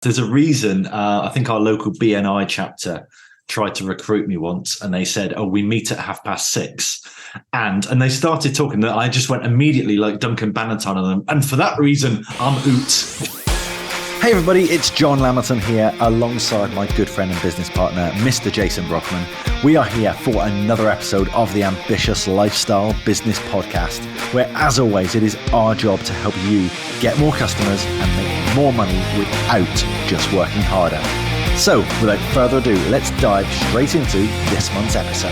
There's a reason. I think our local BNI chapter tried to recruit me once, and they said, "Oh, we meet at 6:30," and they started talking. That I just went immediately like Duncan Bannatyne on them, and for that reason, I'm out. Hey everybody, it's John Lamilton here alongside my good friend and business partner, Mr. Jason Brockman. We are here for another episode of the Ambitious Lifestyle Business Podcast, where as always, it is our job to help you get more customers and make more money without just working harder. So without further ado, let's dive straight into this month's episode.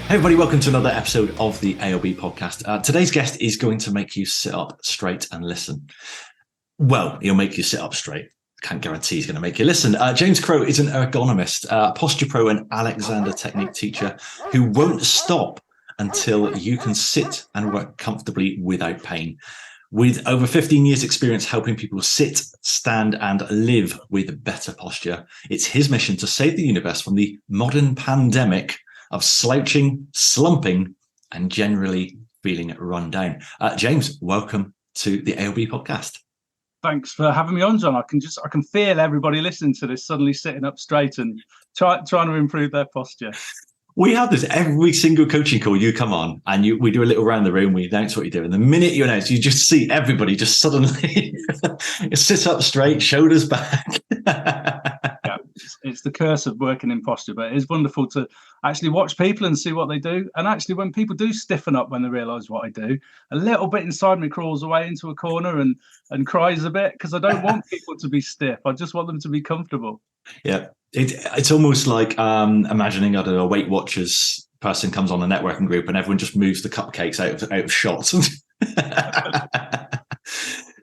Hey everybody, welcome to another episode of the ALB podcast. Today's guest is going to make you sit up straight and listen. Well, he'll make you sit up straight. Can't guarantee he's going to make you listen. James Crow is an ergonomist, posture pro and Alexander technique teacher who won't stop until you can sit and work comfortably without pain. With over 15 years experience helping people sit, stand and live with better posture, it's his mission to save the universe from the modern pandemic of slouching, slumping, and generally feeling run down. James, welcome to the ALB podcast. Thanks for having me on, John. I can feel everybody listening to this suddenly sitting up straight and trying to improve their posture. We have this every single coaching call. You come on and we do a little round the room. We announce what you do. And the minute you announce, you just see everybody just suddenly sit up straight, shoulders back. Yeah, it's the curse of working in posture, but it's wonderful to actually watch people and see what they do. And actually, when people do stiffen up when they realise what I do, a little bit inside me crawls away into a corner and cries a bit because I don't want people to be stiff. I just want them to be comfortable. Yeah, it's almost like imagining, I don't know, a Weight Watchers person comes on a networking group and everyone just moves the cupcakes out of shot.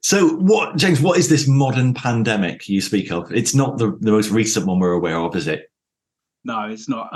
So James, what is this modern pandemic you speak of? It's not the most recent one we're aware of, is it? No, it's not.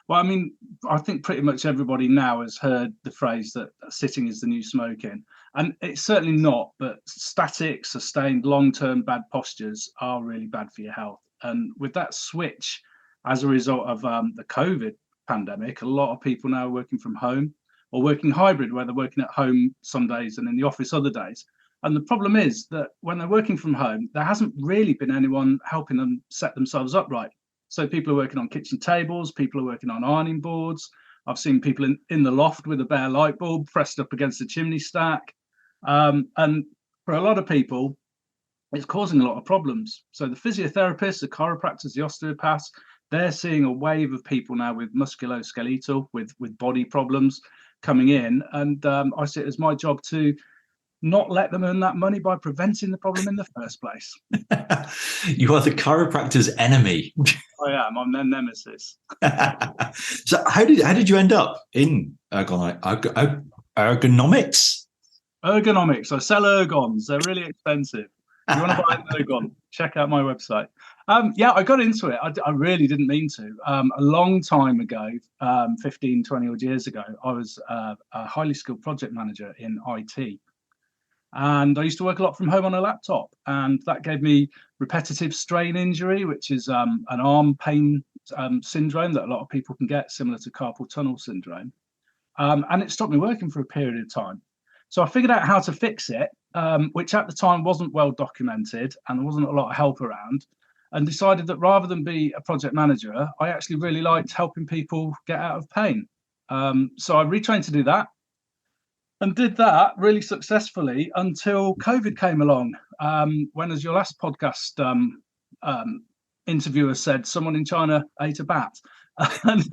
Well, I mean, I think pretty much everybody now has heard the phrase that sitting is the new smoking. And it's certainly not, but static, sustained, long-term bad postures are really bad for your health. And with that switch, as a result of the COVID pandemic, a lot of people now are working from home or working hybrid, where they're working at home some days and in the office other days. And the problem is that when they're working from home, there hasn't really been anyone helping them set themselves up right. So people are working on kitchen tables, people are working on ironing boards. I've seen people in the loft with a bare light bulb pressed up against a chimney stack. And for a lot of people, it's causing a lot of problems. So the physiotherapists, the chiropractors, the osteopaths, they're seeing a wave of people now with musculoskeletal, with body problems coming in. And I see it as my job to not let them earn that money by preventing the problem in the first place. You are the chiropractor's enemy. I am. I'm their nemesis. So how did you end up in ergonomics? Ergonomics. I sell ergons. They're really expensive. If you want to buy an ergon, check out my website. Yeah, I got into it. I really didn't mean to. A long time ago, 15, 20 odd years ago, I was a highly skilled project manager in IT. And I used to work a lot from home on a laptop, and that gave me repetitive strain injury, which is an arm pain syndrome that a lot of people can get, similar to carpal tunnel syndrome. And it stopped me working for a period of time. So I figured out how to fix it, which at the time wasn't well documented, and there wasn't a lot of help around, and decided that rather than be a project manager, I actually really liked helping people get out of pain. So I retrained to do that. And did that really successfully until COVID came along, when, as your last podcast interviewer said, someone in China ate a bat. and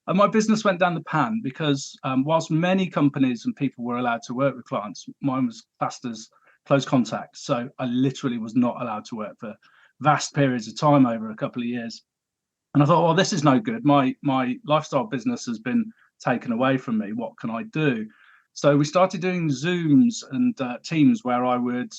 my business went down the pan because whilst many companies and people were allowed to work with clients, mine was classed as close contact. So I literally was not allowed to work for vast periods of time over a couple of years. And I thought, well, this is no good. My lifestyle business has been taken away from me. What can I do? So we started doing Zooms and Teams where I would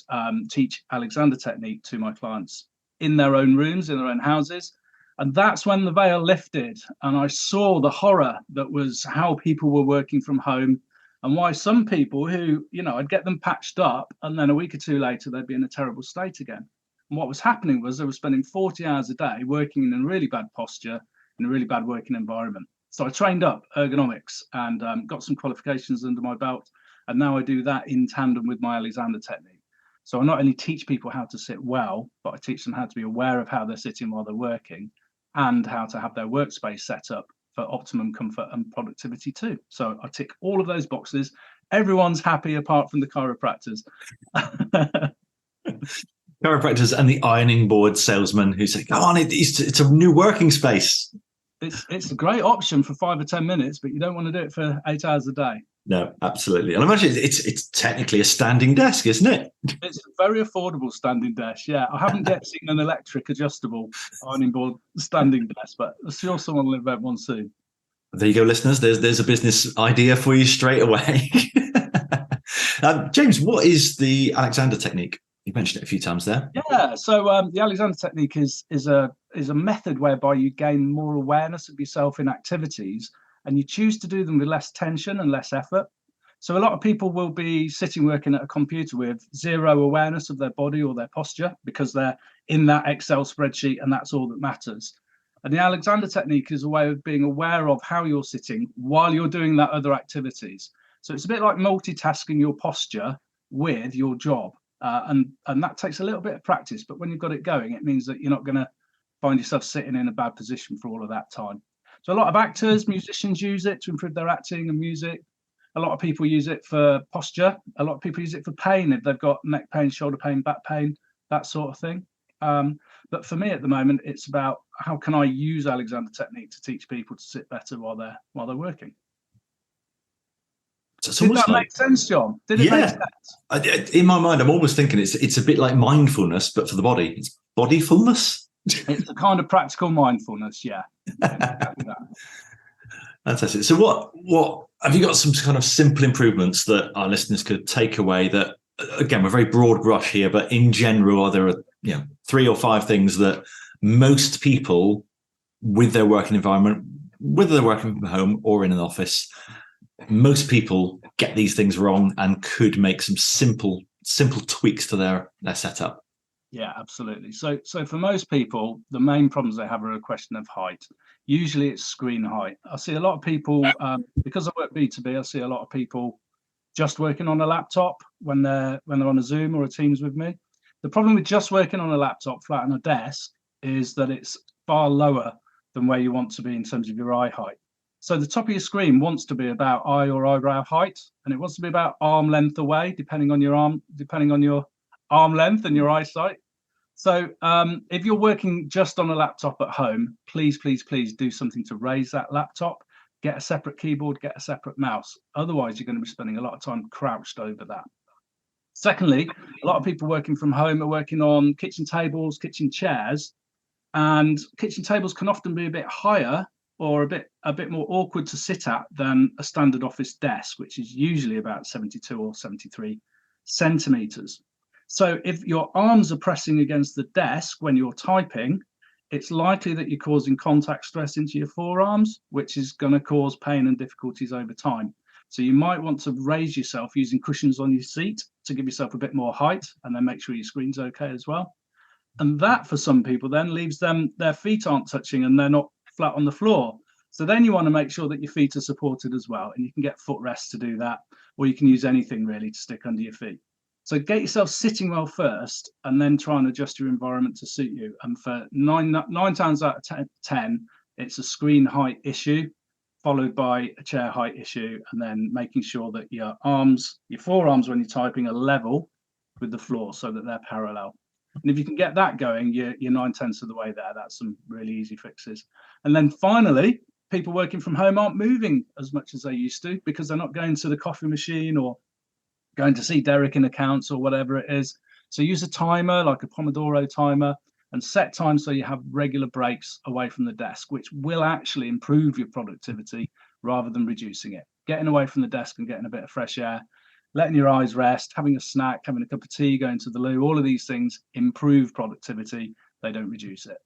teach Alexander technique to my clients in their own rooms, in their own houses. And that's when the veil lifted and I saw the horror that was how people were working from home and why some people who, I'd get them patched up and then a week or two later, they'd be in a terrible state again. And what was happening was they were spending 40 hours a day working in a really bad posture, in a really bad working environment. So I trained up ergonomics and got some qualifications under my belt. And now I do that in tandem with my Alexander technique. So I not only teach people how to sit well, but I teach them how to be aware of how they're sitting while they're working, and how to have their workspace set up for optimum comfort and productivity too. So I tick all of those boxes. Everyone's happy apart from the chiropractors. Chiropractors and the ironing board salesman who say, "Come on, it's a new working space." It's a great option for 5 or 10 minutes, but you don't want to do it for 8 hours a day. No, absolutely. And I imagine it's technically a standing desk, isn't it? It's a very affordable standing desk. Yeah, I haven't yet seen an electric adjustable ironing board standing desk, but I'm sure someone will invent one soon. There you go, listeners. There's a business idea for you straight away. James, what is the Alexander technique? You mentioned it a few times there. Yeah, so the Alexander technique is a method whereby you gain more awareness of yourself in activities, and you choose to do them with less tension and less effort. So a lot of people will be sitting working at a computer with zero awareness of their body or their posture because they're in that Excel spreadsheet and that's all that matters. And the Alexander technique is a way of being aware of how you're sitting while you're doing that other activities. So it's a bit like multitasking your posture with your job. And that takes a little bit of practice, but when you've got it going, it means that you're not going to find yourself sitting in a bad position for all of that time. So a lot of actors, musicians use it to improve their acting and music. A lot of people use it for posture. A lot of people use it for pain if they've got neck pain, shoulder pain, back pain, that sort of thing. But for me at the moment, it's about how can I use Alexander technique to teach people to sit better while they're working. So did that make sense, John? Did it make sense? In my mind, I'm always thinking it's a bit like mindfulness, but for the body. It's bodyfulness. It's the kind of practical mindfulness, yeah. Exactly that. Fantastic. So what have you got some kind of simple improvements that our listeners could take away that, again, we're very broad brush here, but in general, are there 3 or 5 things that most people with their working environment, whether they're working from home or in an office, most people get these things wrong and could make some simple tweaks to their setup? Yeah, absolutely. So for most people, the main problems they have are a question of height. Usually it's screen height. I see a lot of people, because I work B2B, I see a lot of people just working on a laptop when they're on a Zoom or a Teams with me. The problem with just working on a laptop flat on a desk is that it's far lower than where you want to be in terms of your eye height. So the top of your screen wants to be about eye or eyebrow height, and it wants to be about arm length away, depending on your arm length and your eyesight. So if you're working just on a laptop at home, please do something to raise that laptop. Get a separate keyboard, get a separate mouse. Otherwise, you're going to be spending a lot of time crouched over that. Secondly, a lot of people working from home are working on kitchen tables, kitchen chairs, and kitchen tables can often be a bit higher or a bit more awkward to sit at than a standard office desk, which is usually about 72 or 73 centimeters. So if your arms are pressing against the desk when you're typing, it's likely that you're causing contact stress into your forearms, which is going to cause pain and difficulties over time. So you might want to raise yourself using cushions on your seat to give yourself a bit more height, and then make sure your screen's okay as well. And that, for some people, then leaves them, their feet aren't touching and they're not flat on the floor. So then you want to make sure that your feet are supported as well, and you can get footrests to do that, or you can use anything really to stick under your feet. So get yourself sitting well first, and then try and adjust your environment to suit you. And for nine times out of 10, it's a screen height issue, followed by a chair height issue, and then making sure that your forearms when you're typing are level with the floor so that they're parallel. And if you can get that going, you're 9/10 of the way there. That's some really easy fixes. And then finally, people working from home aren't moving as much as they used to because they're not going to the coffee machine or going to see Derek in accounts or whatever it is. So use a timer, like a Pomodoro timer, and set time so you have regular breaks away from the desk, which will actually improve your productivity rather than reducing it. Getting away from the desk and getting a bit of fresh air, letting your eyes rest, having a snack, having a cup of tea, going to the loo, all of these things improve productivity. They don't reduce it.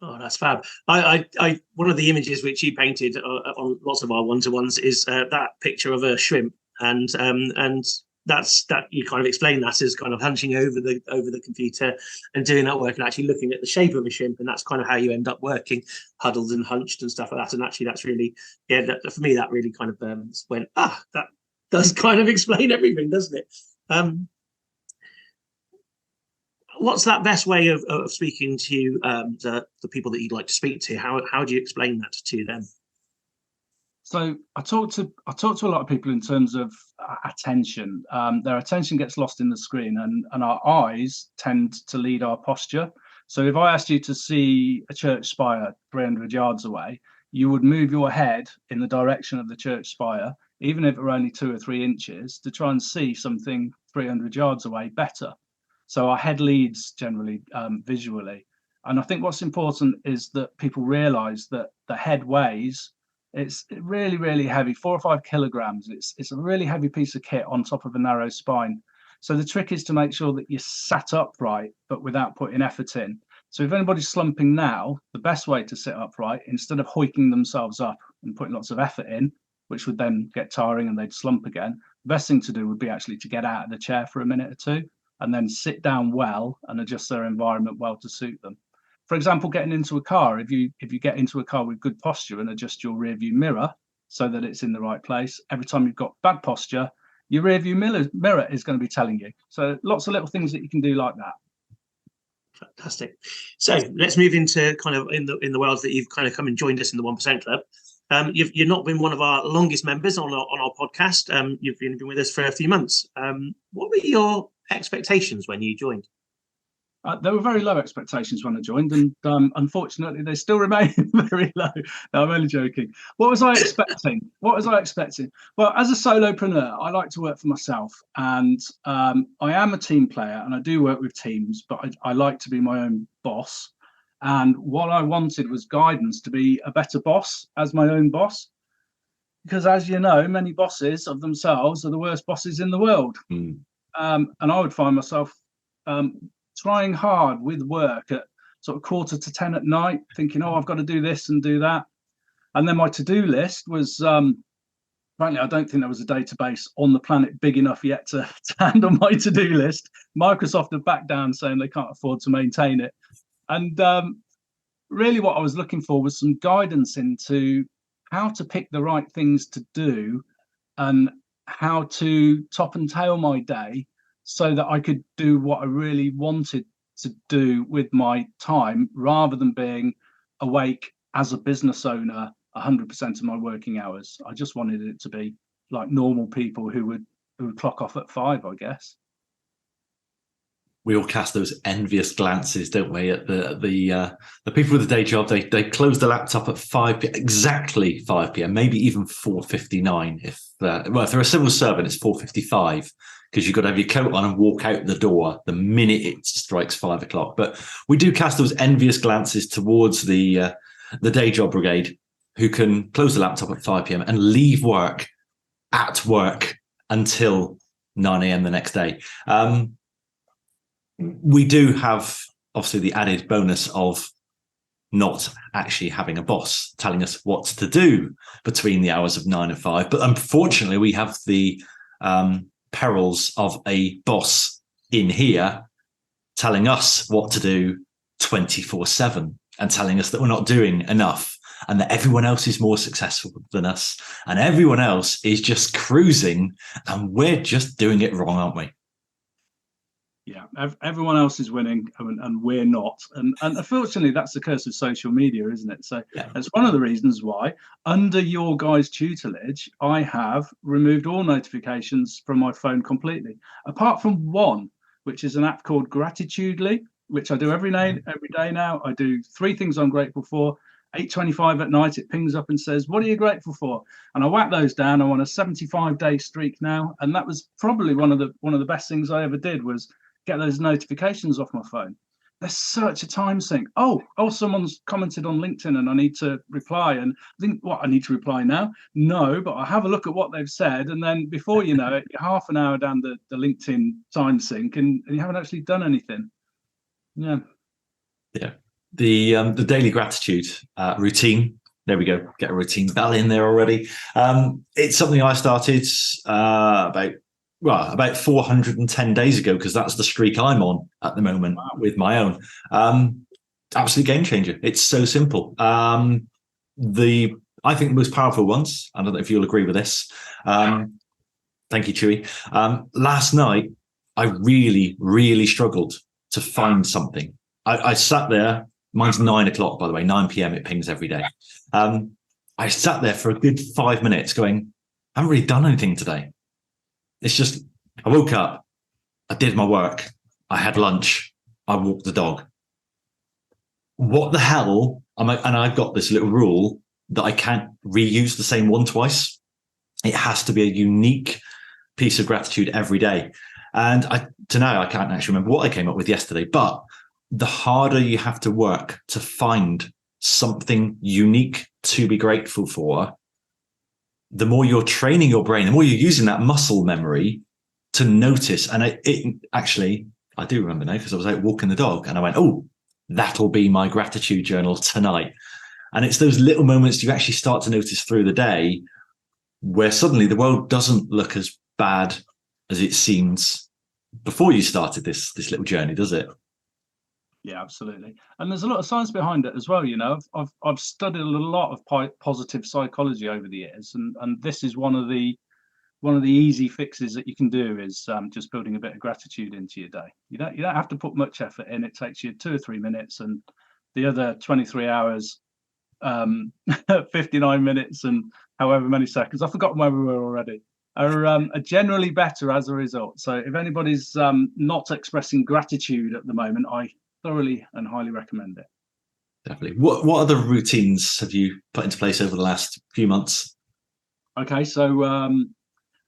Oh, that's fab. I one of the images which you painted on lots of our one-to-ones is that picture of a shrimp, and that's that you kind of explain that as kind of hunching over the computer and doing that work and actually looking at the shape of a shrimp, and that's kind of how you end up working, huddled and hunched and stuff like that. And actually, that's really for me that really kind of went that does kind of explain everything, doesn't it? What's that best way of speaking to the people that you'd like to speak to? How do you explain that to them? So I talk to a lot of people in terms of attention. Their attention gets lost in the screen, and our eyes tend to lead our posture. So if I asked you to see a church spire 300 yards away, you would move your head in the direction of the church spire, even if it were only 2 or 3 inches, to try and see something 300 yards away better. So our head leads generally visually. And I think what's important is that people realize that the head weighs, it's really, really heavy, 4 or 5 kilograms. It's a really heavy piece of kit on top of a narrow spine. So the trick is to make sure that you're sat upright, but without putting effort in. So if anybody's slumping now, the best way to sit upright, instead of hoiking themselves up and putting lots of effort in, which would then get tiring and they'd slump again, the best thing to do would be actually to get out of the chair for a minute or two and then sit down well and adjust their environment well to suit them. For example, getting into a car, if you get into a car with good posture and adjust your rear view mirror so that it's in the right place, every time you've got bad posture, your rear view mirror is going to be telling you. So lots of little things that you can do like that. Fantastic. So let's move into kind of in the world that you've kind of come and joined us in the 1% Club. You've not been one of our longest members on our podcast. You've been with us for a few months. What were your expectations when you joined? There were very low expectations when I joined, and unfortunately, they still remain very low. No, I'm only joking. What was I expecting? Well, as a solopreneur, I like to work for myself, and I am a team player, and I do work with teams, but I like to be my own boss. And what I wanted was guidance to be a better boss as my own boss. Because as you know, many bosses of themselves are the worst bosses in the world. And I would find myself trying hard with work at sort of 9:45 at night, thinking, oh, I've got to do this and do that. And then my to-do list was, frankly, I don't think there was a database on the planet big enough yet to handle my to-do list. Microsoft have backed down saying they can't afford to maintain it. And really what I was looking for was some guidance into how to pick the right things to do and how to top and tail my day so that I could do what I really wanted to do with my time, rather than being awake as a business owner 100% of my working hours. I just wanted it to be like normal people who would clock off at 5, I guess. We all cast those envious glances, don't we, at the people with the day job. They close the laptop at 5 p.m., exactly 5 p.m., maybe even 4:59. If they're a civil servant, it's 4:55, because you've got to have your coat on and walk out the door the minute it strikes 5 o'clock. But we do cast those envious glances towards the day job brigade, who can close the laptop at 5 p.m. and leave work at work until 9 a.m. the next day. We do have, obviously, the added bonus of not actually having a boss telling us what to do between the hours of 9 and 5. But unfortunately, we have the perils of a boss in here telling us what to do 24/7 and telling us that we're not doing enough and that everyone else is more successful than us and everyone else is just cruising and we're just doing it wrong, aren't we? Yeah, everyone else is winning and we're not. And unfortunately, that's the curse of social media, isn't it? So that's one of the reasons why, under your guys' tutelage, I have removed all notifications from my phone completely, apart from one, which is an app called Gratitudely, which I do every day now. I do 3 things I'm grateful for. 8:25 at night, it pings up and says, what are you grateful for? And I whack those down. I'm on a 75-day streak now. And that was probably one of the best things I ever did, was get those notifications off my phone. There's such a time sink. Oh, someone's commented on LinkedIn and I need to reply. And I think, what, I need to reply now? No, but I have a look at what they've said. And then before you know it, you're half an hour down the LinkedIn time sink and you haven't actually done anything. Yeah. Yeah. The daily gratitude routine. There we go. Get a routine bell in there already. It's something I started about 410 days ago, because that's the streak I'm on at the moment with my own. Absolute game changer. It's so simple. I think the most powerful ones, I don't know if you'll agree with this. Thank you, Chewy. Last night, I really, really struggled to find something. I sat there. Mine's 9 o'clock, by the way, 9 p.m. It pings every day. I sat there for a good 5 minutes going, I haven't really done anything today. It's just, I woke up, I did my work, I had lunch, I walked the dog. What the hell? And I've got this little rule that I can't reuse the same one twice. It has to be a unique piece of gratitude every day. And to now, I can't actually remember what I came up with yesterday, but the harder you have to work to find something unique to be grateful for, the more you're training your brain, the more you're using that muscle memory to notice. And it actually, I do remember now because I was out walking the dog and I went, oh, that'll be my gratitude journal tonight. And it's those little moments you actually start to notice through the day where suddenly the world doesn't look as bad as it seems before you started this little journey, does it? Yeah, absolutely. And there's a lot of science behind it as well. You know, I've studied a lot of positive psychology over the years, and this is one of the easy fixes that you can do is just building a bit of gratitude into your day. You don't have to put much effort in. It takes you 2 or 3 minutes, and the other 23 hours, 59 minutes, and however many seconds, I've forgotten where we were already, are generally better as a result. So if anybody's not expressing gratitude at the moment, I thoroughly and highly recommend it. Definitely. What other routines have you put into place over the last few months? Okay, so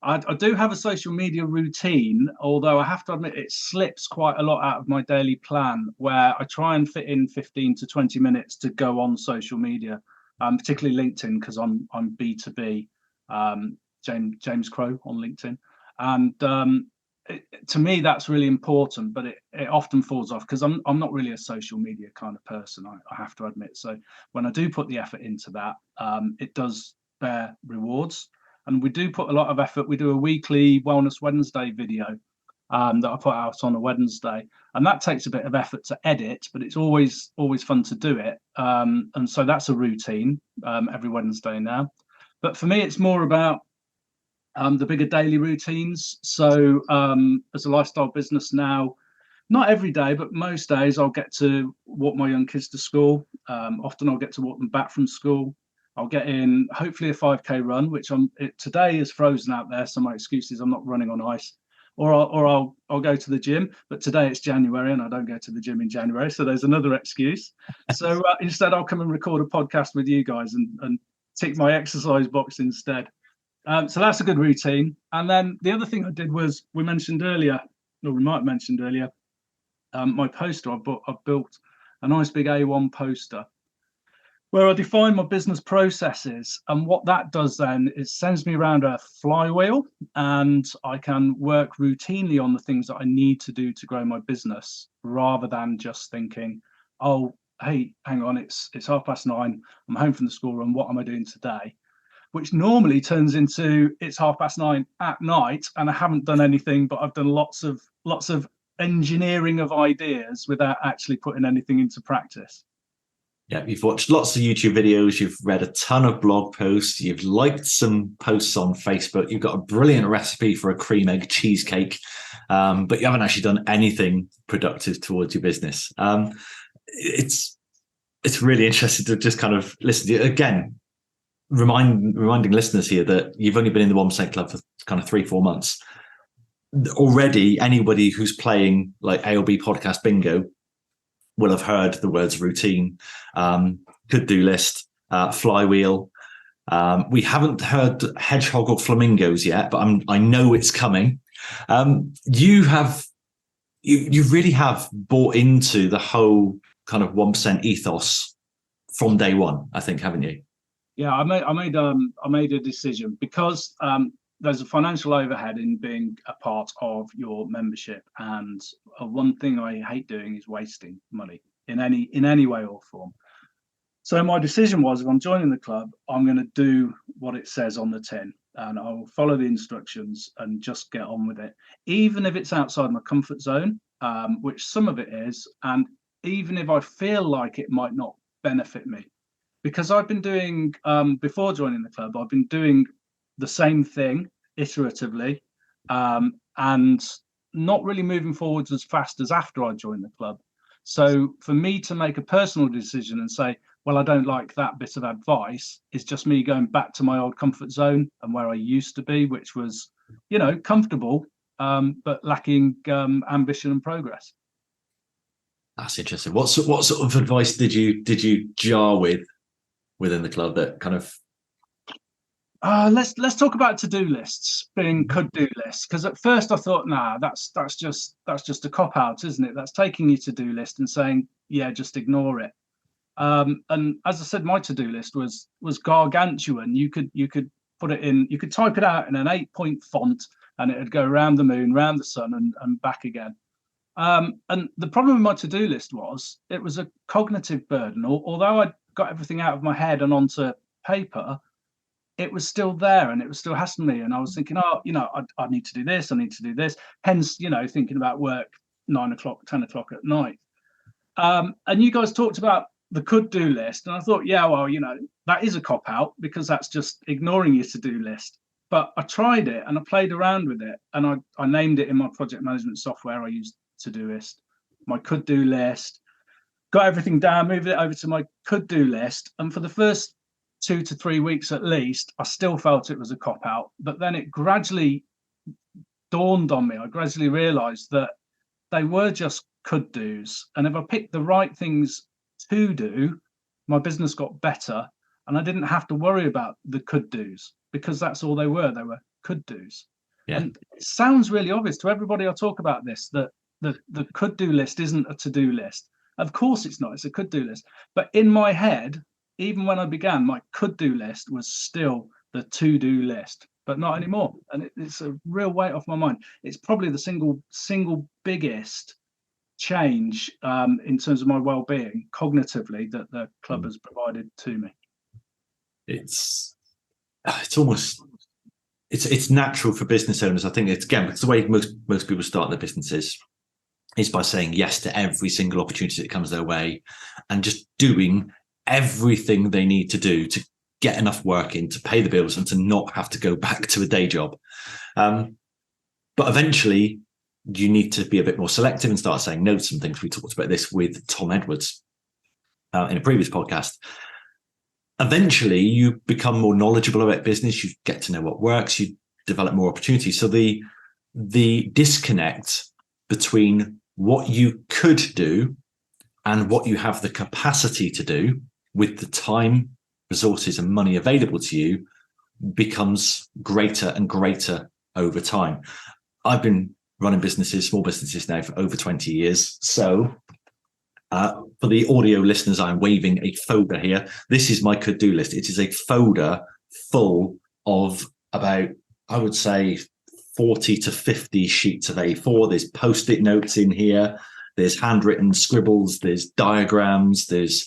I do have a social media routine, although I have to admit it slips quite a lot out of my daily plan, where I try and fit in 15 to 20 minutes to go on social media, particularly LinkedIn, because I'm B2B, James Crow on LinkedIn. And to me, that's really important, but it often falls off because I'm not really a social media kind of person, I have to admit. So when I do put the effort into that, it does bear rewards. And we do put a lot of effort. We do a weekly Wellness Wednesday video that I put out on a Wednesday. And that takes a bit of effort to edit, but it's always fun to do it. And so that's a routine every Wednesday now. But for me, it's more about the bigger daily routines. So as a lifestyle business now, not every day, but most days I'll get to walk my young kids to school. Often I'll get to walk them back from school. I'll get in hopefully a 5K run, which today is frozen out there. So my excuse is I'm not running on ice, or I'll go to the gym. But today it's January and I don't go to the gym in January. So there's another excuse. So instead I'll come and record a podcast with you guys and tick my exercise box instead. So that's a good routine. And then the other thing I did was we might have mentioned earlier, my poster. I've built a nice big A1 poster where I define my business processes. And what that does then is sends me around a flywheel, and I can work routinely on the things that I need to do to grow my business, rather than just thinking, oh, hey, hang on, it's 9:30. I'm home from the school run. What am I doing today? Which normally turns into it's 9:30 at night and I haven't done anything, but I've done lots of engineering of ideas without actually putting anything into practice. Yeah, you've watched lots of YouTube videos, you've read a ton of blog posts, you've liked some posts on Facebook, you've got a brilliant recipe for a cream egg cheesecake, but you haven't actually done anything productive towards your business. It's really interesting to just kind of listen to you again. Reminding listeners here that you've only been in the 1% Club for kind of 3-4 months. Already, anybody who's playing like ALB podcast bingo will have heard the words routine, could-do list, flywheel. We haven't heard hedgehog or flamingos yet, but I know it's coming. You really have bought into the whole kind of 1% ethos from day one, I think, haven't you? Yeah, I made a decision because there's a financial overhead in being a part of your membership, and one thing I hate doing is wasting money in any way or form. So my decision was, if I'm joining the club, I'm going to do what it says on the tin, and I will follow the instructions and just get on with it, even if it's outside my comfort zone, which some of it is, and even if I feel like it might not benefit me. Because I've been doing, before joining the club, I've been doing the same thing iteratively, and not really moving forwards as fast as after I joined the club. So for me to make a personal decision and say, well, I don't like that bit of advice, is just me going back to my old comfort zone and where I used to be, which was, comfortable, but lacking ambition and progress. That's interesting. What sort of advice did you jar with within the club that kind of? Let's talk about to-do lists being could-do lists, because at first I thought, that's just a cop-out, isn't it? That's taking your to-do list and saying, yeah, just ignore it. And as I said, my to-do list was gargantuan. You could put it in, you could type it out in an 8-point font, and it'd go around the moon, round the sun, and back again. And the problem with my to-do list was it was a cognitive burden. Although I got everything out of my head and onto paper, it was still there and it was still hassling me. And I was thinking, I need to do this, I need to do this. Hence, thinking about work 9 o'clock, 10 o'clock at night. And you guys talked about the could-do list. And I thought, that is a cop-out, because that's just ignoring your to-do list. But I tried it and I played around with it, and I named it in my project management software I used, Todoist, my could-do list, got everything down, moved it over to my could-do list. And for the first 2 to 3 weeks at least, I still felt it was a cop-out. But then it gradually dawned on me. I gradually realized that they were just could-dos. And if I picked the right things to do, my business got better. And I didn't have to worry about the could-dos, because that's all they were. They were could-dos. Yeah. And it sounds really obvious to everybody I talk about this, that the could-do list isn't a to-do list. Of course it's not. It's a could-do list. But in my head, even when I began, my could-do list was still the to-do list, but not anymore. And it's a real weight off my mind. It's probably the single biggest change in terms of my well-being cognitively that the club has provided to me. It's natural for business owners. I think it's the way most people start their businesses is by saying yes to every single opportunity that comes their way and just doing everything they need to do to get enough work in to pay the bills and to not have to go back to a day job. But eventually you need to be a bit more selective and start saying no to some things. We talked about this with Tom Edwards in a previous podcast. Eventually you become more knowledgeable about business. You get to know what works. You develop more opportunities. So the disconnect between what you could do and what you have the capacity to do with the time, resources, and money available to you becomes greater and greater over time. I've been running small businesses now for over 20 years. So for the audio listeners, I'm waving a folder here. This is my could-do list. It is a folder full of about, I would say, 40 to 50 sheets of A4. There's post-it notes in here. There's handwritten scribbles. There's diagrams. There's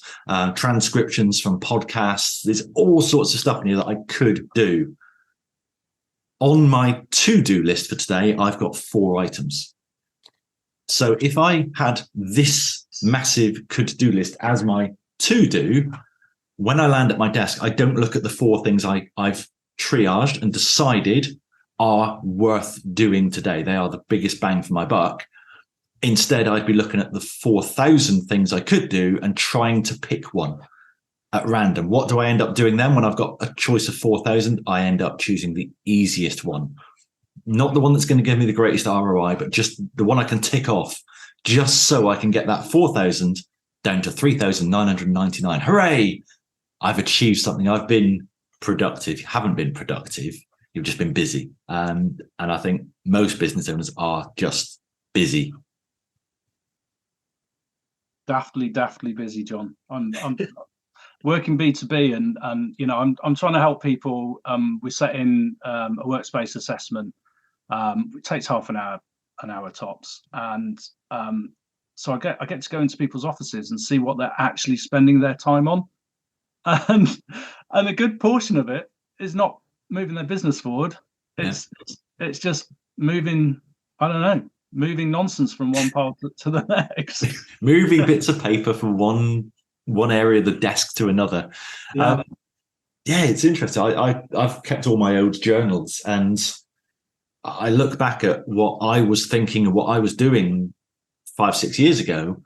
transcriptions from podcasts. There's all sorts of stuff in here that I could do. On my to-do list for today, I've got 4 items. So if I had this massive could-do list as my to-do, when I land at my desk, I don't look at the 4 things I've triaged and decided are worth doing today. They are the biggest bang for my buck. Instead, I'd be looking at the 4,000 things I could do and trying to pick one at random. What do I end up doing then when I've got a choice of 4,000? I end up choosing the easiest one. Not the one that's going to give me the greatest ROI, but just the one I can tick off, just so I can get that 4,000 down to 3,999. Hooray! I've achieved something. I've been productive. You haven't been productive. You've just been busy. And I think most business owners are just busy. Daftly busy, John. I'm working B2B, and I'm trying to help people. We're setting a workspace assessment. It takes half an hour tops, and so I get to go into people's offices and see what they're actually spending their time on, and a good portion of it is not moving their business forward. It's just moving. I don't know. Moving nonsense from one part to the next. Moving bits of paper from one area of the desk to another. Yeah, it's interesting. I've kept all my old journals, and I look back at what I was thinking and what I was doing 5-6 years ago,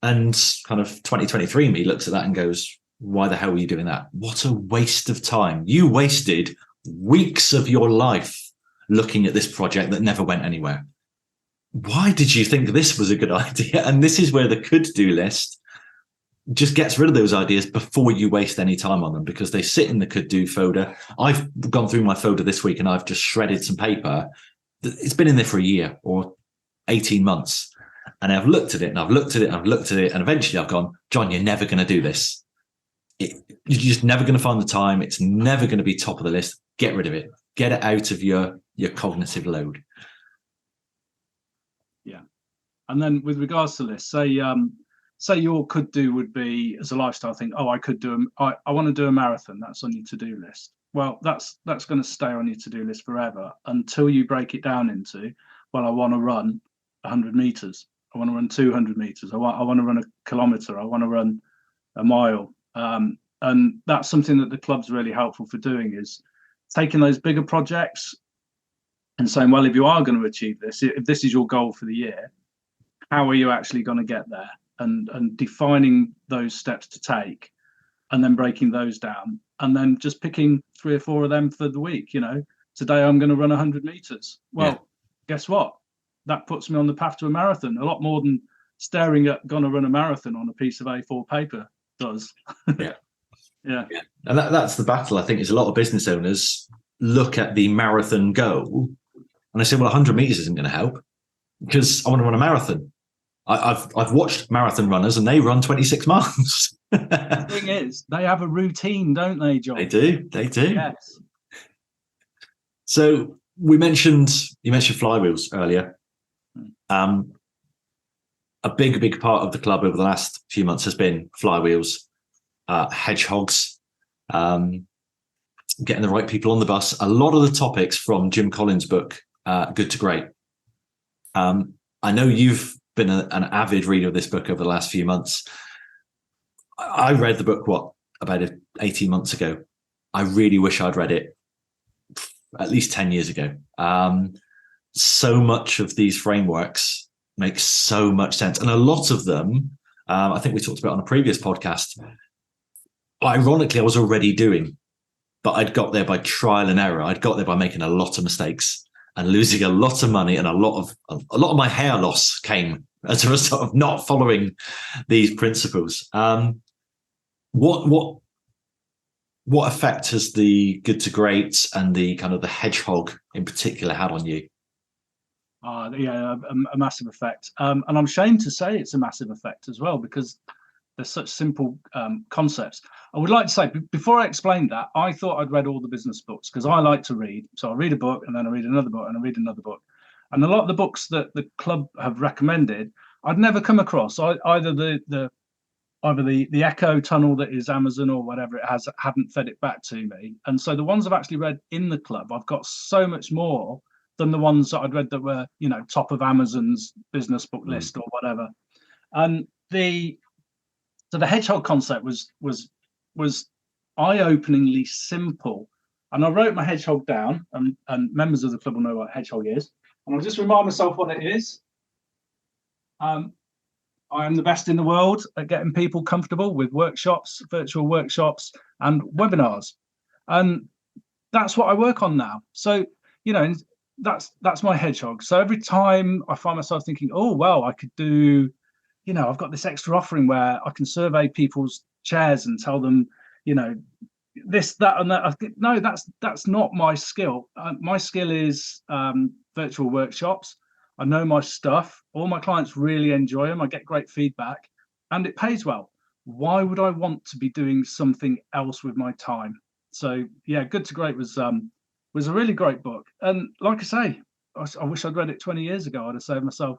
and kind of 2023 me looks at that and goes, why the hell were you doing that? What a waste of time. You wasted weeks of your life looking at this project that never went anywhere. Why did you think this was a good idea? And this is where the could-do list just gets rid of those ideas before you waste any time on them, because they sit in the could-do folder. I've gone through my folder this week and I've just shredded some paper. It's been in there for a year or 18 months. And I've looked at it and I've looked at it and I've looked at it. And eventually I've gone, John, you're never going to do this. You're just never going to find the time. It's never going to be top of the list. Get rid of it. Get it out of your cognitive load. Yeah. And then with regards to this, say your could do would be, as a lifestyle thing, I could do, I want to do a marathon. That's on your to-do list. Well, that's going to stay on your to-do list forever until you break it down into, well, I want to run 100 meters. I want to run 200 meters. I want to run a kilometer. I want to run a mile. And that's something that the club's really helpful for doing, is taking those bigger projects and saying, well, if you are going to achieve this, if this is your goal for the year, how are you actually going to get there? And defining those steps to take, and then breaking those down, and then just picking 3 or 4 of them for the week. Today I'm going to run 100 meters. Well, Guess what? That puts me on the path to a marathon, a lot more than staring at going to run a marathon on a piece of A4 paper does. Yeah. And that's the battle, I think, is a lot of business owners look at the marathon goal and they say, well, 100 meters isn't going to help because I want to run a marathon. I've watched marathon runners and they run 26 miles. The thing is, they have a routine, don't they, John? They do. Yes. So you mentioned flywheels earlier. A big part of the club over the last few months has been flywheels, hedgehogs, getting the right people on the bus. A lot of the topics from Jim Collins' book, Good to Great. I know you've been an avid reader of this book over the last few months. I read the book, about 18 months ago. I really wish I'd read it at least 10 years ago. So much of these frameworks make so much sense. And a lot of them, I think we talked about on a previous podcast, ironically, I was already doing, but I'd got there by trial and error. I'd got there by making a lot of mistakes and losing a lot of money, and a lot of my hair loss came as a result of not following these principles. What effect has the Good to Great and the kind of the Hedgehog in particular had on you? A massive effect. And I'm ashamed to say it's a massive effect as well, because they're such simple concepts. I would like to say, before I explained that, I thought I'd read all the business books because I like to read. So I read a book and then I read another book and I read another book. And a lot of the books that the club have recommended, I'd never come across. Either the echo tunnel that is Amazon or whatever it has hadn't fed it back to me. And so the ones I've actually read in the club, I've got so much more than the ones that I'd read that were, top of Amazon's business book list or whatever. And the Hedgehog concept was eye-openingly simple. And I wrote my Hedgehog down, and members of the club will know what Hedgehog is. And I'll just remind myself what it is. I am the best in the world at getting people comfortable with workshops, virtual workshops, and webinars. And that's what I work on now. So, that's my Hedgehog. So every time I find myself thinking, oh, well, I could do, I've got this extra offering where I can survey people's chairs and tell them, this, that, and that. I think, no, that's not my skill. My skill is virtual workshops. I know my stuff. All my clients really enjoy them. I get great feedback and it pays well. Why would I want to be doing something else with my time? So yeah, Good to Great was a really great book. And like I say, I wish I'd read it 20 years ago. I'd have saved myself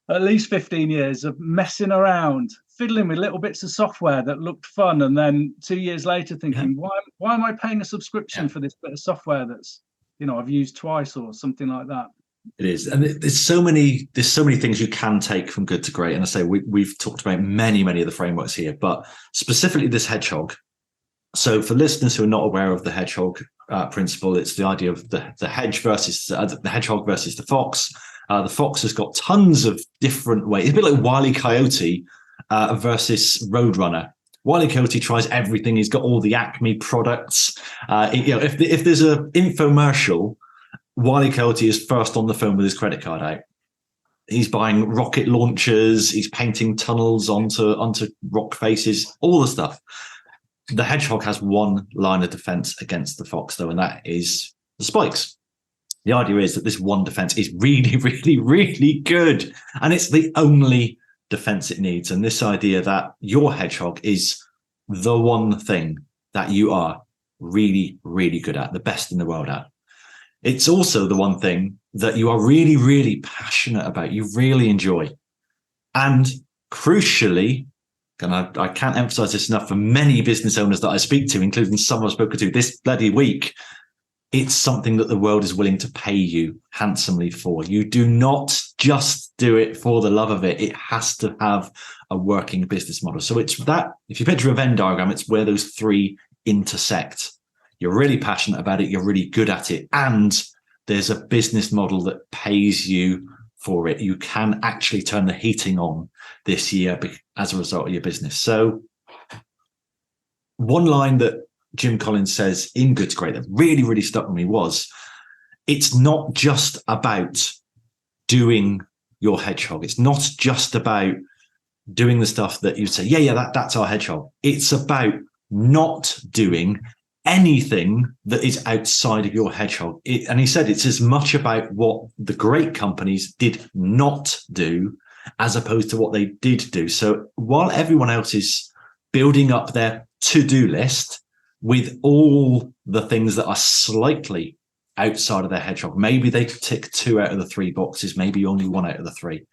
at least 15 years of messing around, fiddling with little bits of software that looked fun. And then 2 years later thinking, why am I paying a subscription for this bit of software that's, I've used twice or something like that? It is, and there's so many things you can take from Good to Great. And I say we've talked about many of the frameworks here, but specifically this Hedgehog, So for listeners who are not aware of the hedgehog principle, it's the idea of the hedge versus the hedgehog versus the fox. The fox has got tons of different ways. It's a bit like Wile E. Coyote versus Roadrunner. Wile E. Coyote tries everything. He's got all the Acme products. If there's an infomercial, Wile E. Coyote is first on the phone with his credit card out. He's buying rocket launchers. He's painting tunnels onto rock faces. All the stuff. The hedgehog has one line of defense against the fox, though, and that is the spikes. The idea is that this one defense is really, really, really good, and it's the only defense it needs. And this idea that your hedgehog is the one thing that you are really, really good at, the best in the world at. It's also the one thing that you are really, really passionate about, you really enjoy. And crucially, and I can't emphasize this enough for many business owners that I speak to, including some I've spoken to this bloody week, it's something that the world is willing to pay you handsomely for. You do not just do it for the love of it. It has to have a working business model. So it's that, if you picture a Venn diagram, it's where those three intersect. You're really passionate about it, you're really good at it, and there's a business model that pays you for it. You can actually turn the heating on this year as a result of your business. So one line that Jim Collins says in Good's Great that really, really stuck with me was, it's not just about doing your hedgehog. It's not just about doing the stuff that you say, that's our hedgehog. It's about not doing anything that is outside of your hedgehog. And he said it's as much about what the great companies did not do as opposed to what they did do. So while everyone else is building up their to-do list with all the things that are slightly outside of their hedgehog, maybe they tick 2 out of the 3 boxes, maybe only 1 out of the 3.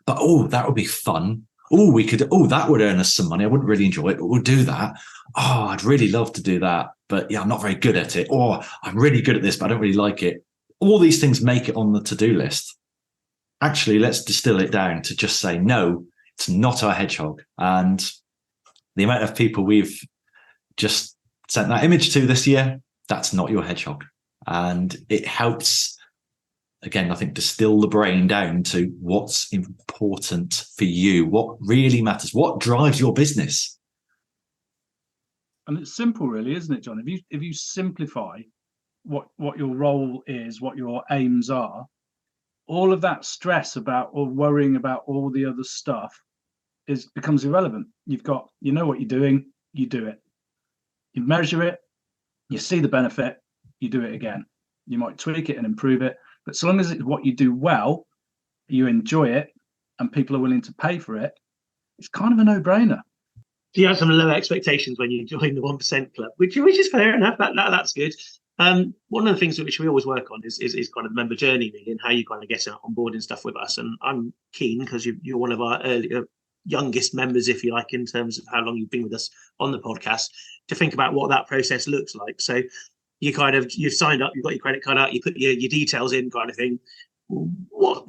But that would be fun. That would earn us some money. I wouldn't really enjoy it, but we'll do that. I'd really love to do that, but I'm not very good at it. Or I'm really good at this, but I don't really like it. All these things make it on the to-do list. Actually, let's distill it down to just say, no, it's not our hedgehog. And the amount of people we've just sent that image to this year, that's not your hedgehog. And it helps, again, I think, distill the brain down to what's important for you, what really matters, what drives your business. And it's simple, really, isn't it, John? If you simplify what your role is, what your aims are, all of that stress about or worrying about all the other stuff becomes irrelevant. You know what you're doing, you do it. You measure it, you see the benefit, you do it again. You might tweak it and improve it, but so long as it's what you do well, you enjoy it, and people are willing to pay for it, it's kind of a no-brainer. You have some low expectations when you join the 1% club, which is fair enough. That's good. One of the things which we always work on is kind of member journey, really, and how you kind of get on board and stuff with us. And I'm keen, because you're one of our youngest members, if you like, in terms of how long you've been with us on the podcast, to think about what that process looks like. So you've signed up, you've got your credit card out, you put your details in, kind of thing. What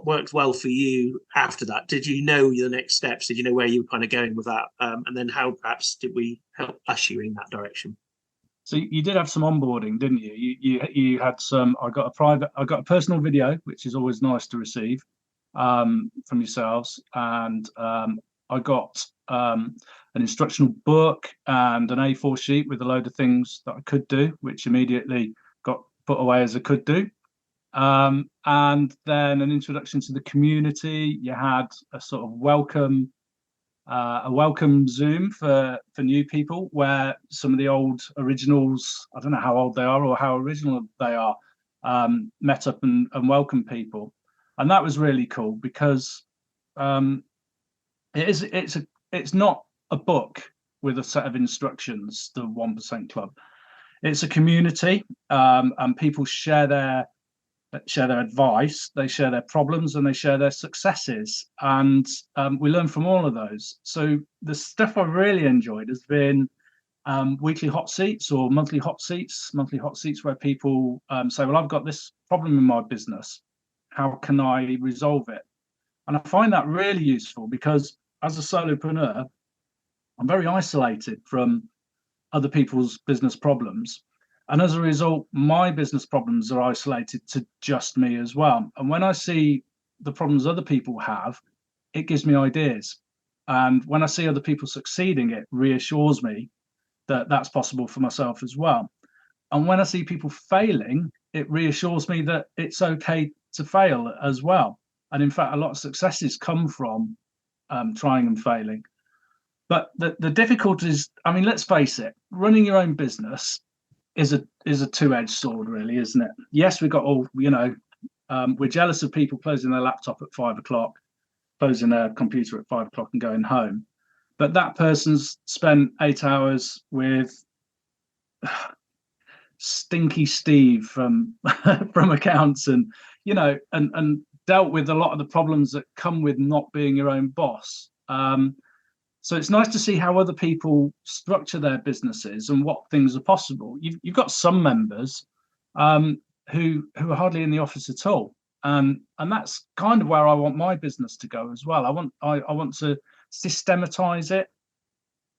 worked well for you after that? Did you know the next steps? Did you know where you were kind of going with that? And then how perhaps did we help usher you in that direction? So you did have some onboarding, didn't you? You had some. I got a personal video, which is always nice to receive from yourselves, and I got an instructional book and an A4 sheet with a load of things that I could do, which immediately got put away as a could do. And then an introduction to the community. You had a sort of welcome Zoom for new people, where some of the old originals, I don't know how old they are or how original they are, met up and welcomed people. And that was really cool, because it's not a book with a set of instructions, the 1% Club. It's a community, and people share their advice, they share their problems, and they share their successes, and we learn from all of those. So the stuff I've really enjoyed has been weekly hot seats or monthly hot seats where people say, well, I've got this problem in my business, how can I resolve it? And I find that really useful, because as a solopreneur, I'm very isolated from other people's business problems. And as a result, my business problems are isolated to just me as well. And when I see the problems other people have, it gives me ideas. And when I see other people succeeding, it reassures me that that's possible for myself as well. And when I see people failing, it reassures me that it's okay to fail as well. And in fact, a lot of successes come from trying and failing. But the difficulty is, I mean, let's face it, running your own business is a two-edged sword, really, isn't it? Yes, we've got all, we're jealous of people closing their laptop at 5 o'clock, closing their computer at 5 o'clock and going home. But that person's spent 8 hours with Stinky Steve from accounts, and and dealt with a lot of the problems that come with not being your own boss. So it's nice to see how other people structure their businesses and what things are possible. You've got some members who are hardly in the office at all, and that's kind of where I want my business to go as well. I want to systematize it.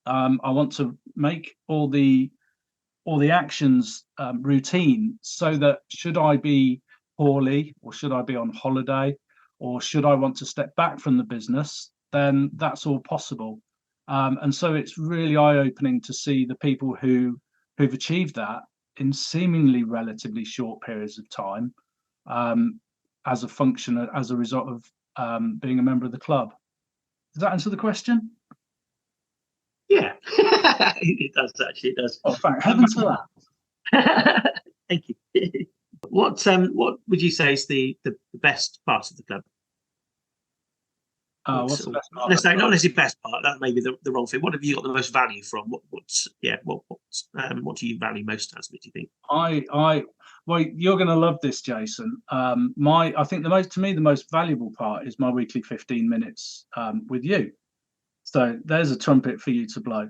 I want to make all the actions routine, so that should I be poorly, or should I be on holiday, or should I want to step back from the business, then that's all possible. And so it's really eye-opening to see the people who've achieved that in seemingly relatively short periods of time, as a result of being a member of the club. Does that answer the question? Yeah, it does, actually. It does. Oh, thank heavens for that. Thank you. What would you say is the best part of the club? What's the best part? Not necessarily best part. That may be the wrong thing. What have you got the most value from? What do you value most out of it, do you think? Well, you're going to love this, Jason. I think the most valuable part is my weekly 15 minutes with you. So there's a trumpet for you to blow.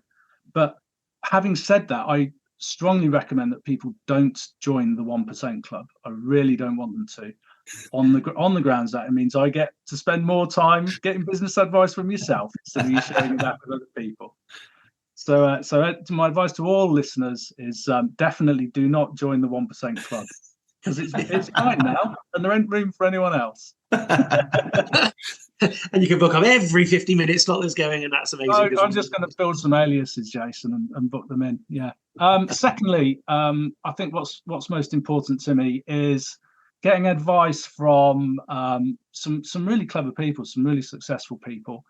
But having said that, I strongly recommend that people don't join the 1% club. I really don't want them to. On the grounds that it means I get to spend more time getting business advice from yourself instead of you sharing that with other people. So my advice to all listeners is definitely do not join the 1% club, because it's fine now and there ain't room for anyone else. And you can book up every 50 minutes slot that's going, and that's amazing. I'm just going to build some aliases, Jason, and book them in. Yeah. Secondly, I think what's most important to me is getting advice from some really clever people, some really successful people,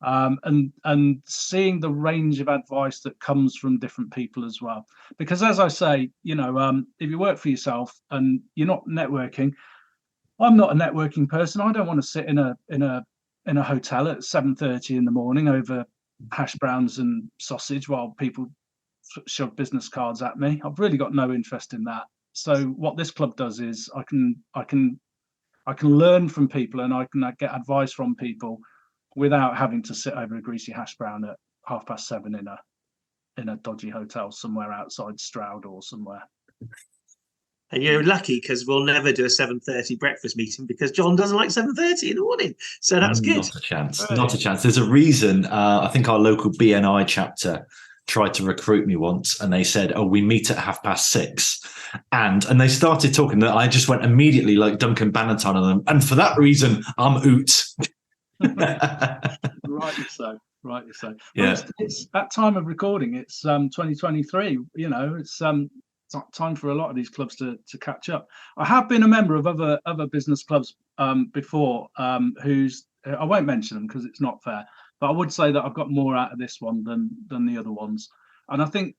and seeing the range of advice that comes from different people as well. Because as I say, if you work for yourself and you're not networking, I'm not a networking person. I don't want to sit in a hotel at 7:30 in the morning over hash browns and sausage while people shove business cards at me. I've really got no interest in that. So what this club does is I can learn from people, and I can get advice from people without having to sit over a greasy hash brown at 7:30 in a dodgy hotel somewhere outside Stroud or somewhere. And you're lucky, because we'll never do a 7:30 breakfast meeting, because John doesn't like 7:30 in the morning. So that's good. Not a chance. Right. Not a chance. There's a reason. I think our local BNI chapter tried to recruit me once, and they said, "Oh, we meet at 6:30," and they started talking. That I just went immediately like Duncan Bannatyne on them, and for that reason, I'm out. Rightly so. Yeah. It's at time of recording. It's 2023. It's time for a lot of these clubs to catch up. I have been a member of other business clubs before, whose I won't mention them because it's not fair. But I would say that I've got more out of this one than the other ones. And I think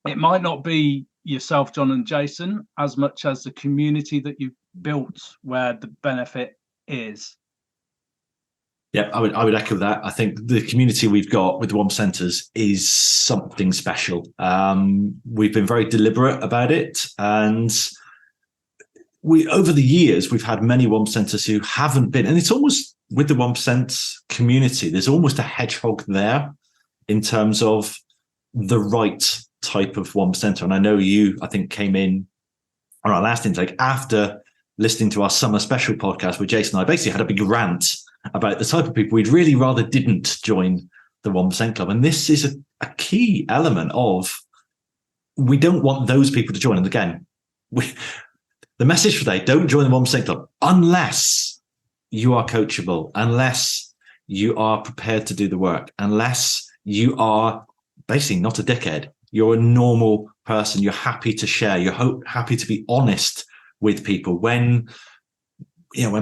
it might not be yourself, John and Jason, as much as the community that you've built where the benefit is. Yeah, I would echo that. I think the community we've got with the 1%ers is something special. We've been very deliberate about it. And over the years, we've had many 1%ers who haven't been, and it's almost with the 1% community, there's almost a hedgehog there in terms of the right type of 1%er. And I know you, I think, came in on our last intake after listening to our summer special podcast with Jason. I basically had a big rant about the type of people we'd really rather didn't join the 1% Club. And this is a key element of, we don't want those people to join. And again, the message for today, don't join the 1% Club unless you are coachable, unless you are prepared to do the work, unless you are basically not a dickhead. You're a normal person. You're happy to share. You're happy to be honest with people. When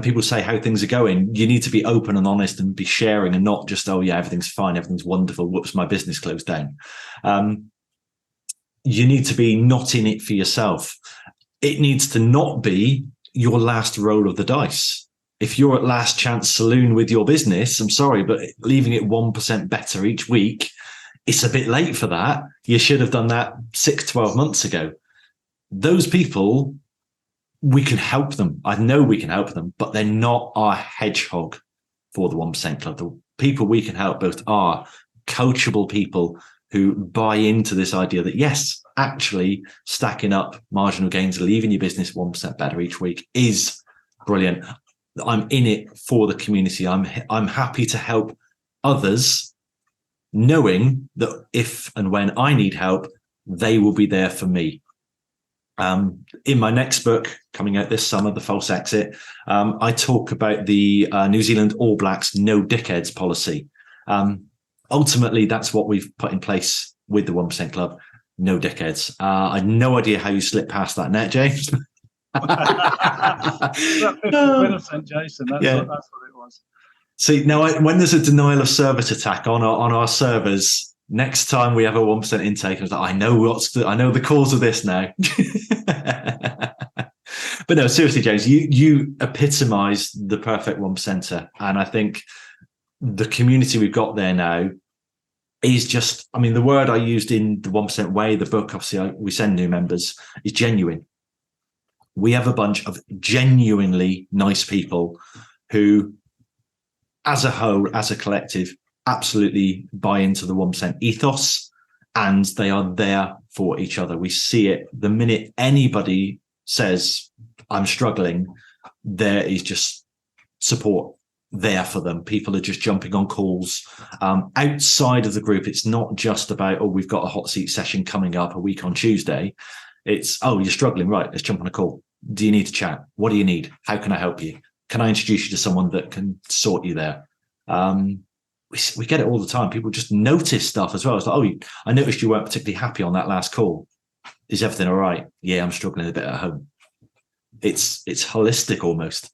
people say how things are going, you need to be open and honest and be sharing, and not just, oh yeah, everything's fine, everything's wonderful, whoops, my business closed down. You need to be not in it for yourself. It needs to not be your last roll of the dice. If you're at last chance saloon with your business, I'm sorry, but leaving it 1% better each week, it's a bit late for that. You should have done that 6-12 months ago. Those people, we can help them. I know we can help them, but they're not our hedgehog for the 1% Club. The people we can help both are coachable people who buy into this idea that, yes, actually stacking up marginal gains, leaving your business 1% better each week is brilliant. I'm in it for the community. I'm happy to help others, knowing that if and when I need help, they will be there for me. In my next book coming out this summer, The False Exit, I talk about the New Zealand All Blacks no dickheads policy. Ultimately, that's what we've put in place with the 1% Club, no dickheads. I had no idea how you slipped past that net, James. That 50% Jason, that's what it was. See, now when there's a denial of service attack on our servers, next time we have a 1% intake, I was like, I know the cause of this now. But no, seriously, James, you epitomise the perfect 1%er, and I think the community we've got there now is just, I mean, the word I used in the 1% Way, the book, obviously we send new members, is genuine. We have a bunch of genuinely nice people who, as a whole, as a collective, absolutely buy into the 1% ethos, and they are there for each other. We see it the minute anybody says, I'm struggling, there is just support there for them. People are just jumping on calls. Outside of the group, it's not just about, we've got a hot seat session coming up a week on Tuesday. It's, you're struggling, right, let's jump on a call. Do you need to chat? What do you need? How can I help you? Can I introduce you to someone that can sort you there? We get it all the time. People just notice stuff as well. It's like, I noticed you weren't particularly happy on that last call. Is everything all right? Yeah, I'm struggling a bit at home. It's holistic almost.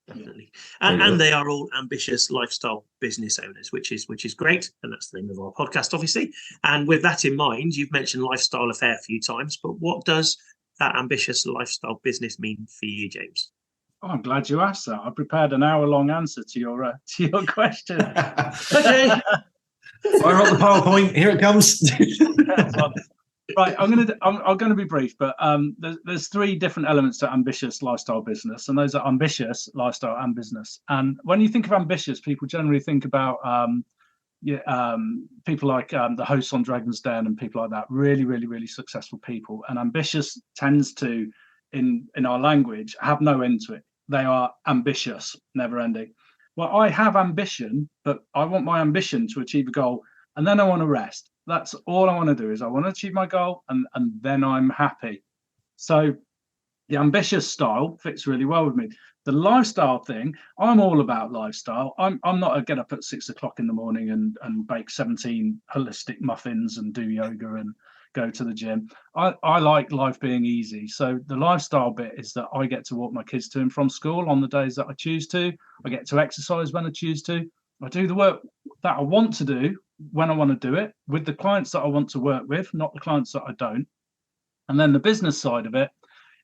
Definitely. And they are all ambitious lifestyle business owners, which is great. And that's the name of our podcast, obviously. And with that in mind, you've mentioned lifestyle a fair few times, but what does that ambitious lifestyle business mean for you, James? Oh, I'm glad you asked that. I prepared an hour-long answer to your question. Okay. Fire up the PowerPoint. Here it comes. Right, I'm going to be brief, but there's three different elements to ambitious lifestyle business, and those are ambitious, lifestyle, and business. And when you think of ambitious, people generally think about people like the hosts on Dragon's Den and people like that, really, really, really successful people. And ambitious tends to, in our language, have no end to it. They are ambitious, never ending. Well, I have ambition, but I want my ambition to achieve a goal, and then I want to rest. That's all I want to do, is I want to achieve my goal, and then I'm happy. So the ambitious style fits really well with me. The lifestyle thing, I'm all about lifestyle. I'm not a get up at 6 o'clock in the morning and bake 17 holistic muffins and do yoga and go to the gym. I like life being easy. So the lifestyle bit is that I get to walk my kids to and from school on the days that I choose to. I get to exercise when I choose to. I do the work that I want to do when I want to do it, with the clients that I want to work with, not the clients that I don't. And then the business side of it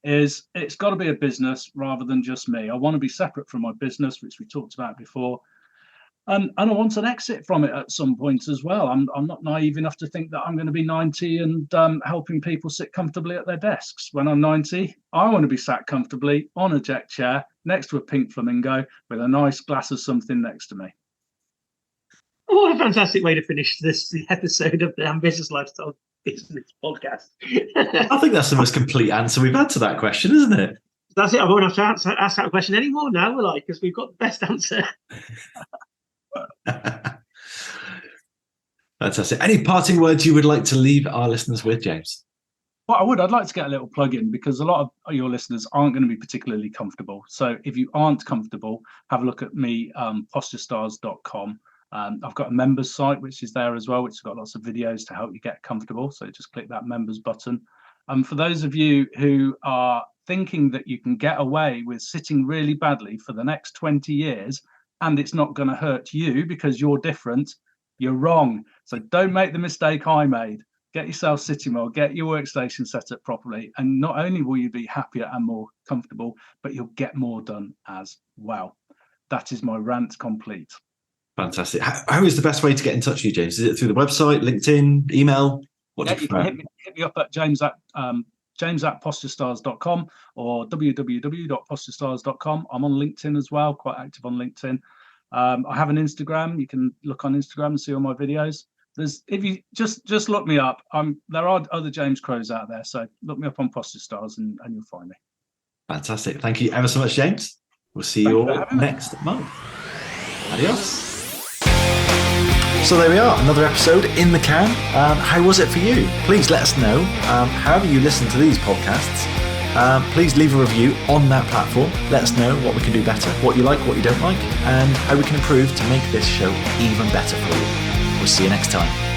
is, it's got to be a business rather than just me. I want to be separate from my business, which we talked about before. And I want an exit from it at some point as well. I'm not naive enough to think that I'm going to be 90 and helping people sit comfortably at their desks. When I'm 90, I want to be sat comfortably on a deck chair next to a pink flamingo with a nice glass of something next to me. What a fantastic way to finish this episode of the Ambitious Lifestyle Business Podcast. I think that's the most complete answer we've had to that question, isn't it? That's it. I won't have to ask that question anymore now, will I? Because we've got the best answer. Fantastic. Any parting words you would like to leave our listeners with, James? Well, I'd like to get a little plug in, because a lot of your listeners aren't going to be particularly comfortable. So if you aren't comfortable, have a look at me, posturestars.com. I've got a members site, which is there as well, which has got lots of videos to help you get comfortable. So just click that members button. For those of you who are thinking that you can get away with sitting really badly for the next 20 years and it's not going to hurt you because you're different, you're wrong. So don't make the mistake I made. Get yourself sitting well, get your workstation set up properly, and not only will you be happier and more comfortable, but you'll get more done as well. That is my rant complete. Fantastic. How is the best way to get in touch with you, James? Is it through the website, LinkedIn, email? What do you prefer? Can hit me up at James at posturestars.com or www.posturestars.com. I'm on LinkedIn as well, quite active on LinkedIn. I have an Instagram. You can look on Instagram and see all my videos. If you just look me up, there are other James Crows out there, so look me up on Posture Stars and you'll find me. Fantastic. Thank you ever so much, James. We'll see you all next month. Adios. So there we are, another episode in the can. How was it for you? Please let us know. However you listen to these podcasts, please leave a review on that platform. Let us know what we can do better, what you like, what you don't like, and how we can improve to make this show even better for you. We'll see you next time.